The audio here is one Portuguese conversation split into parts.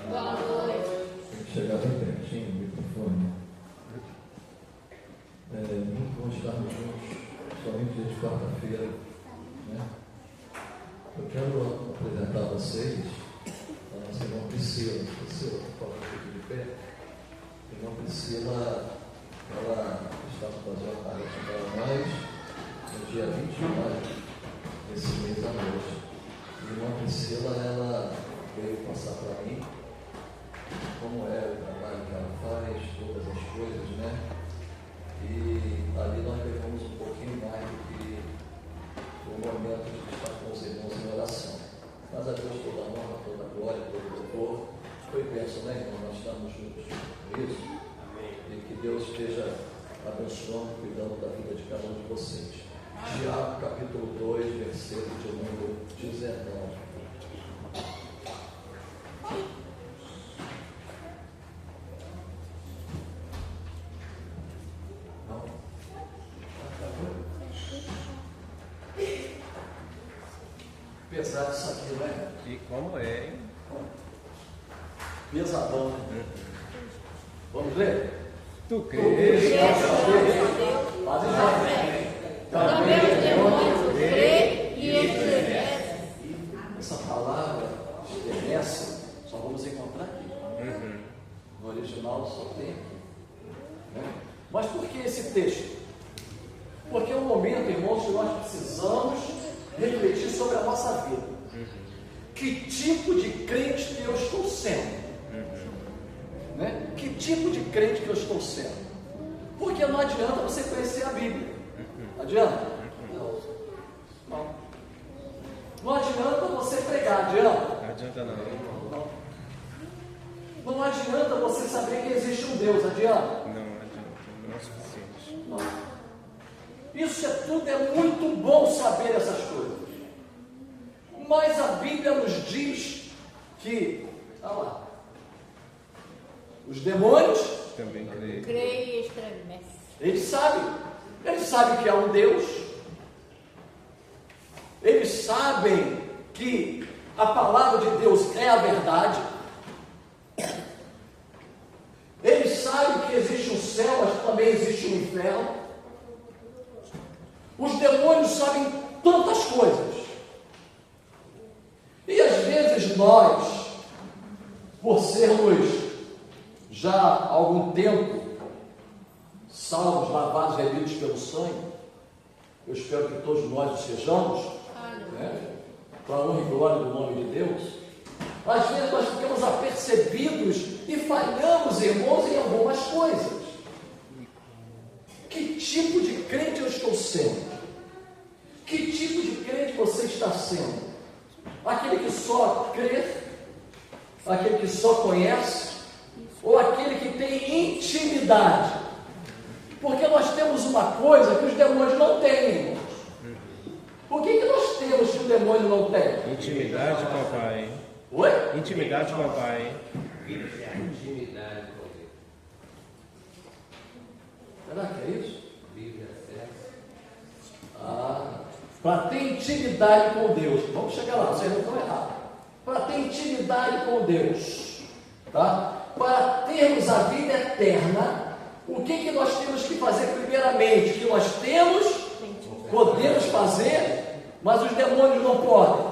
Boa noite. Tem que chegar bem pertinho do microfone. Muito bom estarmos juntos, somente dia de quarta-feira. Né? Eu quero apresentar a vocês a nossa irmã Priscila. Priscila, por favor, fique de pé. A irmã Priscila, ela está fazendo uma tarefa para nós no dia 20 de maio, nesse mês à noite. A irmã Priscila, ela veio passar para mim como é o trabalho que ela faz, todas as coisas, né? E ali nós levamos um pouquinho mais do que o momento de estar com os irmãos em oração. Mas a Deus toda a honra, toda a glória, todo o louvor. Foi bênção, né, irmão? Nós estamos juntos com isso. E que Deus esteja abençoando, cuidando da vida de cada um de vocês. Tiago, capítulo 2, versículo de número 19. Pesado isso aqui, né? E como é, hein? Pesadão, né? Vamos ler? Tu crês? Fazem já. Também os demônios creem e estremecem. Essa palavra estremece, só vamos encontrar aqui. No original só tem aqui. Né? Mas por que esse texto? Porque é um momento, irmãos, que nós precisamos refletir sobre a nossa vida. Que tipo de crente que eu estou sendo? Né? Que tipo de crente que eu estou sendo? Porque não adianta você conhecer a Bíblia. Adianta? Não. Não adianta você pregar, adianta? Não adianta não. Não adianta você saber que existe um Deus, adianta? Não adianta, não é o suficiente. Não. Isso tudo é muito bom saber essas coisas. Mas a Bíblia nos diz que, olha lá, os demônios Também creio. Creem e estremecem. eles sabem que há um Deus, eles sabem que a palavra de Deus é a verdade, eles sabem que existe um céu, mas também existe um inferno. Os demônios sabem tantas coisas, e às vezes nós, por sermos já há algum tempo salvos, lavados, remidos pelo sangue, eu espero que todos nós o sejamos, né? Para a honra e glória do nome de Deus. Às vezes nós ficamos apercebidos e falhamos, irmãos, em algumas coisas. Que tipo de crente eu estou sendo? Que tipo de crente você está sendo? Aquele que só crê? Aquele que só conhece? Ou aquele que tem intimidade? Porque nós temos uma coisa que os demônios não têm, irmãos. O que nós temos que o demônio não tem? Intimidade com o Pai. Oi? Intimidade com o Pai. Intimidade com Deus. Será que é isso? Bíblia certa. Para ter intimidade com Deus. Vamos chegar lá, vocês não estão errados. Para ter intimidade com Deus, tá? Para termos a vida eterna, o que nós temos que fazer primeiramente? Que nós podemos fazer, mas os demônios não podem.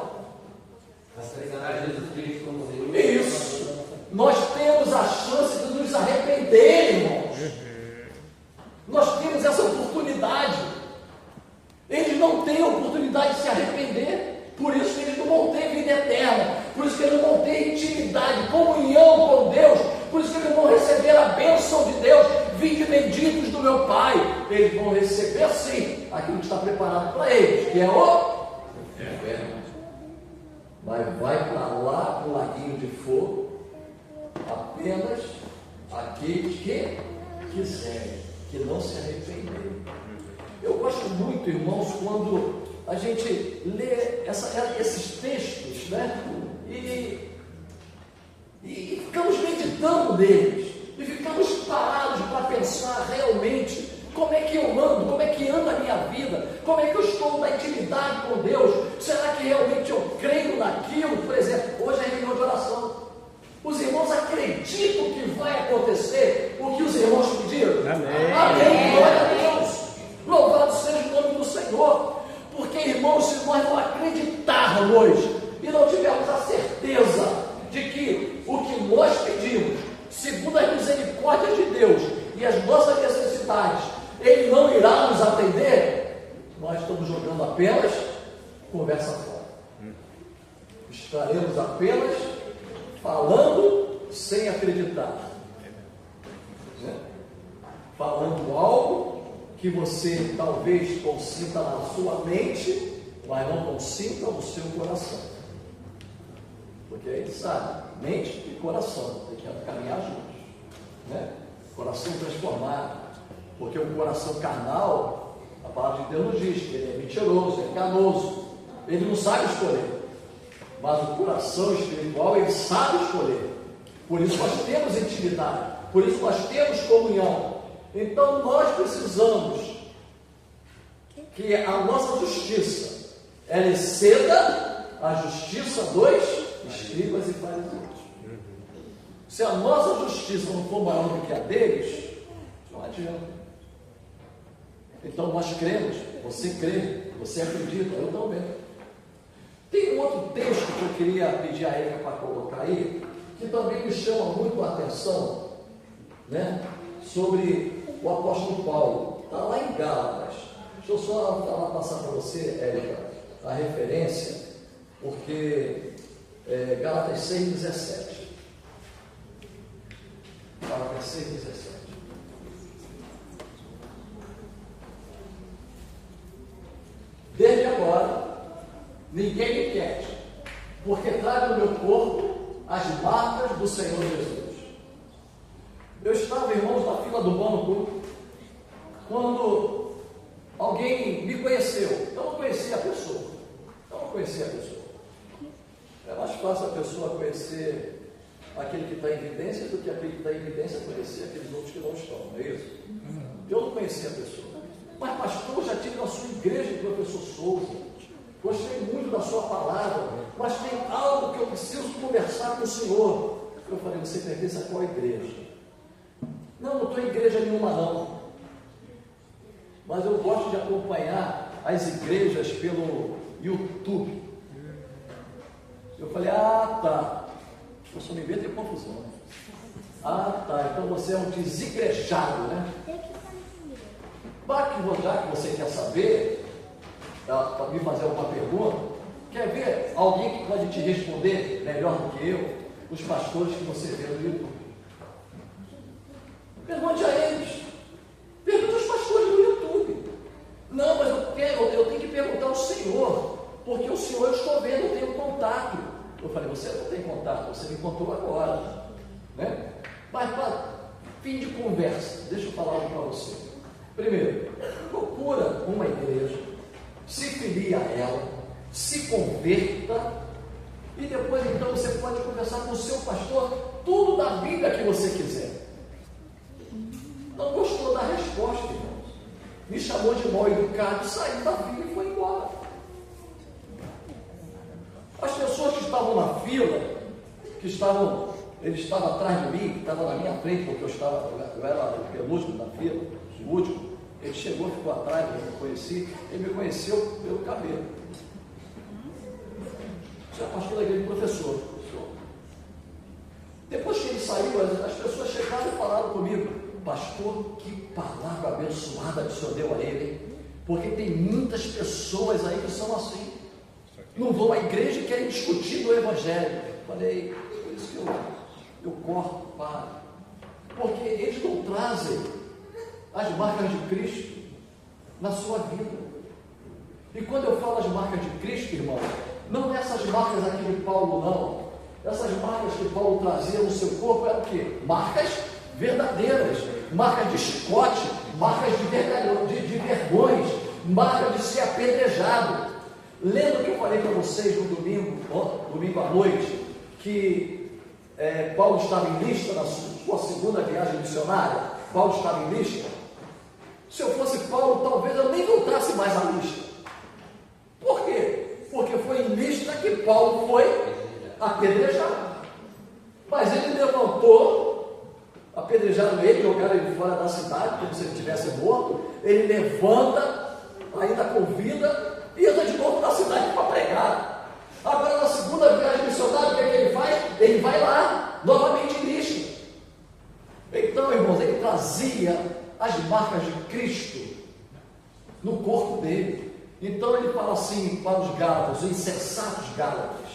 Aceitar Jesus Cristo como Deus. Isso. Nós temos a chance de nos arrepender, irmãos. Nós temos essa oportunidade. Eles não têm a oportunidade de se arrepender. Por isso que eles não vão ter vida eterna. Por isso que eles não vão ter intimidade, comunhão com Deus. Por isso que eles vão receber a bênção de Deus. Vinde benditos do meu Pai. Eles vão receber sim aquilo que está preparado para eles, que é o inferno. Mas vai para lá, para o laguinho de fogo, apenas aqueles que quiserem, que não se arrependerem. Eu gosto muito, irmãos, quando a gente lê esses textos, né? E ficamos meditando neles, e ficamos parados para pensar realmente como é que eu ando, como é que anda a minha vida, como é que eu estou na intimidade com Deus. Será que realmente eu creio naquilo? Por exemplo, hoje é reunião de oração. Os irmãos acontecer o que os irmãos pediram? Amém. Amém. Glória a Deus. Louvado seja o nome do Senhor. Porque, irmãos, se nós não acreditarmos e não tivermos a certeza de que o que nós pedimos, segundo as misericórdias de Deus e as nossas necessidades, Ele não irá nos atender, nós estamos jogando apenas conversa fora. Estaremos apenas falando sem acreditar. Né? Falando algo que você talvez consinta na sua mente, mas não consinta no seu coração. Porque aí sabe, mente e coração tem que caminhar juntos. Né? Coração transformado. Porque o coração carnal, a palavra de Deus nos diz que ele é mentiroso, é enganoso. Ele não sabe escolher. Mas o coração espiritual, ele sabe escolher. Por isso nós temos intimidade. Por isso nós temos comunhão. Então nós precisamos que a nossa justiça, ela exceda a justiça dos escribas e fariseus. Se a nossa justiça não for maior do que a deles, não adianta. Então nós cremos, você crê, você acredita, eu também. Tem um outro texto que eu queria pedir a Érica para colocar aí, que também me chama muito a atenção, né? Sobre o apóstolo Paulo. Está lá em Gálatas. Deixa eu só passar para você, Érica, a referência, porque Gálatas 6,17. Gálatas 6,17. Desde agora, ninguém me quer, porque trago no meu corpo as marcas do Senhor Jesus. Eu estava, irmãos, na fila do banco, quando alguém me conheceu. Eu não conhecia a pessoa. É mais fácil a pessoa conhecer aquele que está em evidência do que aquele que está em evidência conhecer aqueles outros que não estão, não é isso? Eu não conhecia a pessoa. Mas, pastor, já tive na sua igreja o professor Souza. Gostei muito da sua palavra, mas tem algo que eu preciso conversar com o senhor. Eu falei, você pertence a qual igreja? Não estou em igreja nenhuma não. Mas eu gosto de acompanhar as igrejas pelo YouTube. Eu falei, tá. Eu só me meto em confusão. Tá, então você é um desigrejado, né? Já que você quer saber, para me fazer alguma pergunta, quer ver alguém que pode te responder melhor do que eu? Os pastores que você vê no YouTube. Pergunte a eles. Pergunte aos pastores do YouTube. Não, mas eu tenho que perguntar ao Senhor, porque o Senhor eu estou vendo, eu tenho contato. Eu falei, você não tem contato, você me contou agora. Né? Mas para fim de conversa, deixa eu falar algo para você. Primeiro, procura uma igreja, se filie a ela, se converta, e depois então você pode conversar com o seu pastor tudo da Bíblia que você quiser. Não gostou da resposta, irmãos. Me chamou de mal educado, saiu da Bíblia e foi embora. As pessoas que estavam na fila, ele estava atrás de mim, estava na minha frente, porque eu era o penúltimo da fila, o último. Ele chegou, ficou atrás, eu me conheci, ele me conheceu pelo cabelo. Você é pastor da igreja, professor. Depois que ele saiu, as pessoas chegaram e falaram comigo, pastor, que palavra abençoada que o senhor deu a ele, hein? Porque tem muitas pessoas aí que são assim. Não vão à igreja e querem discutir do evangelho. Falei, por isso que eu corto, paro. Porque eles não trazem as marcas de Cristo na sua vida. E quando eu falo as marcas de Cristo, irmão, não é essas marcas aqui de Paulo, não. Essas marcas que Paulo trazia no seu corpo eram o quê? Marcas verdadeiras, marcas de chicote, marcas de vergões, marcas de ser apedrejado. Lembra que eu falei para vocês no domingo à noite, que Paulo estava em Listra na sua segunda viagem missionária? Paulo estava em Listra. Se eu fosse Paulo, talvez eu nem voltasse mais a Listra. Por quê? Porque foi em Listra que Paulo foi apedrejado. Mas ele levantou, apedrejaram ele, jogaram ele fora da cidade, como se ele tivesse morto. Ele levanta, ainda convida, e entra de novo na cidade para pregar. Agora, na segunda viagem missionária, o que é que ele faz? Ele vai lá, novamente em Listra. Então, irmãos, ele trazia as marcas de Cristo no corpo dele. Então ele fala assim para os Gálatas, os insensatos Gálatas,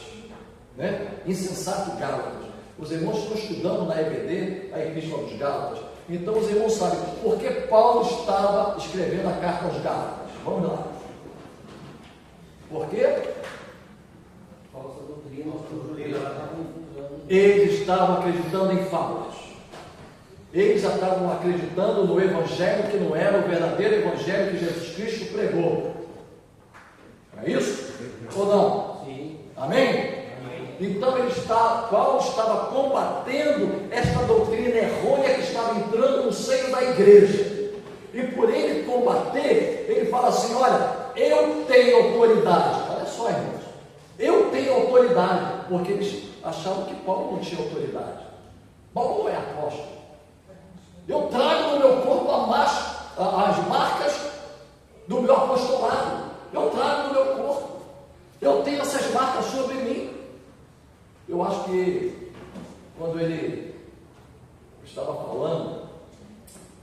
né? Insensato Gálatas. Os irmãos estão estudando na EBD a Epístola dos Gálatas. Então os irmãos sabem por que Paulo estava escrevendo a carta aos Gálatas. Vamos lá. Por quê? Falsa doutrina, Eles estavam acreditando em fábulas. Eles estavam acreditando no Evangelho que não era o verdadeiro Evangelho que Jesus Cristo pregou. É isso? Ou não? Sim. Amém? Então Paulo estava combatendo esta doutrina errônea que estava entrando no seio da igreja. E por ele combater, ele fala assim: olha, eu tenho autoridade. Olha só, irmãos, eu tenho autoridade, porque eles achavam que Paulo não tinha autoridade. Paulo não é apóstolo. Eu trago no meu corpo as marcas do meu apostolado. Eu trago no meu corpo. Eu tenho essas marcas sobre mim. Eu acho que quando ele estava falando,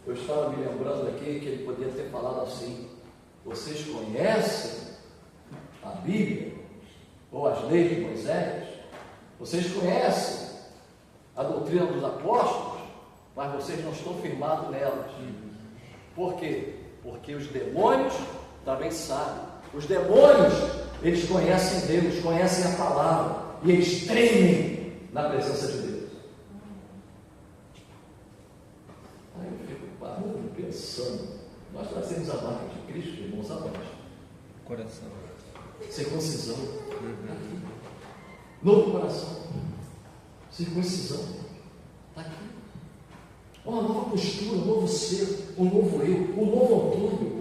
eu estava me lembrando aqui que ele poderia ter falado assim: vocês conhecem a Bíblia ou as leis de Moisés? Vocês conhecem a doutrina dos apóstolos, mas vocês não estão firmados nelas. Por quê? Porque os demônios também sabem. Os demônios, eles conhecem Deus, conhecem a palavra, e eles tremem na presença de Deus. Aí eu fico parando, pensando, nós trazemos a marca de Cristo, irmãos, a nós. Coração. Circuncisão. Novo coração. Circuncisão. Está aqui. Uma nova postura, um novo ser, um novo eu, um novo Antônio.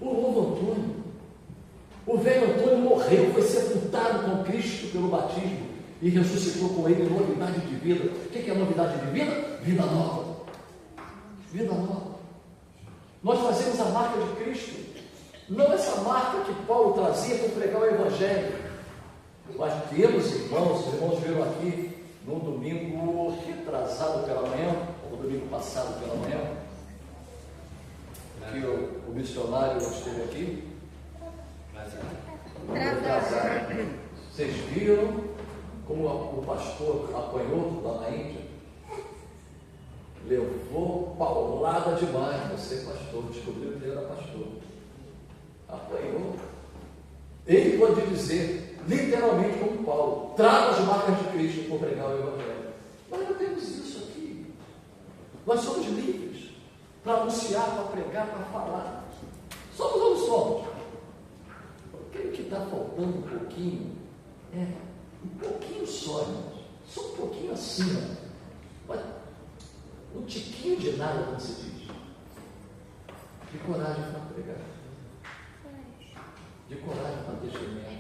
O novo Antônio. O velho Antônio morreu, foi sepultado com Cristo pelo batismo e ressuscitou com ele novidade de vida. O que é novidade de vida? Vida nova. Vida nova. Nós fazemos a marca de Cristo. Não essa marca que Paulo trazia para pregar o Evangelho. Mas temos irmãos, os irmãos viram aqui no domingo retrasado pela manhã, ou domingo passado pela manhã, que o missionário esteve aqui. Vocês viram como o pastor apanhou lá na Índia? Levou paulada demais. Você, pastor, descobriu que ele era pastor. Apanhou. Ele pode dizer, literalmente como Paulo: traga as marcas de Cristo para pregar o Evangelho. Nós não temos isso aqui. Nós somos livres para anunciar, para pregar, para falar. Somos ou não somos? Creio que está faltando um pouquinho, um pouquinho só, irmãos, só um pouquinho acima, mas um tiquinho de nada, como se diz, de coragem para pregar, de coragem para testemunhar,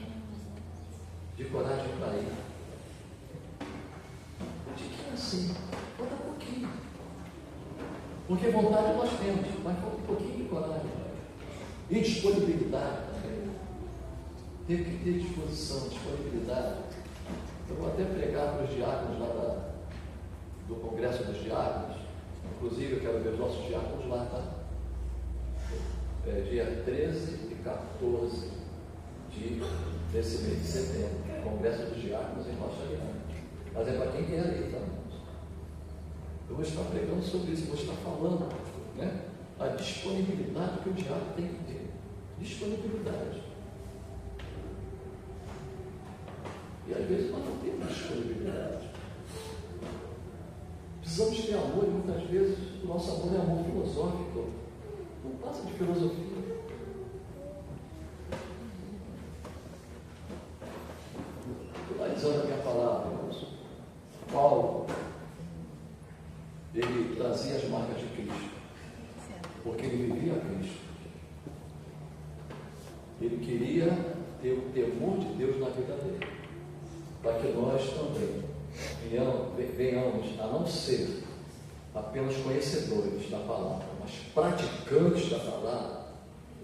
de coragem para ir, um tiquinho assim, falta um pouquinho, porque vontade nós temos, mas falta um pouquinho de coragem, e disponibilidade. Tem que ter disposição, disponibilidade. Eu vou até pregar para os diáconos lá do Congresso dos Diáconos. Inclusive, eu quero ver os nossos diáconos lá, tá? Dia 13 e 14 desse mês de setembro. Congresso dos Diáconos em Rocha Grande. Mas é para quem quer ir, tá? Eu vou estar pregando sobre isso, vou estar falando, né? A disponibilidade que o diácono tem que ter. Disponibilidade. E às vezes nós não temos disponibilidade. Precisamos ter amor, e muitas vezes o nosso amor é amor filosófico. Não passa de filosofia. Finalizando a minha palavra, irmãos, Paulo, ele trazia as marcas de Cristo, porque ele vivia Cristo. Ele queria ter o temor de Deus na vida dele, para que nós também venhamos a não ser apenas conhecedores da palavra, mas praticantes da palavra,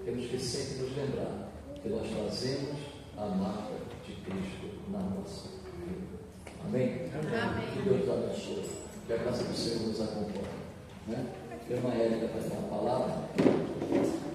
temos que sempre nos lembrar que nós trazemos a marca de Cristo na nossa vida. Amém? Amém. Que Deus abençoe. Que a graça do Senhor nos acompanhe. Né? Irmã Érica vai dar a palavra.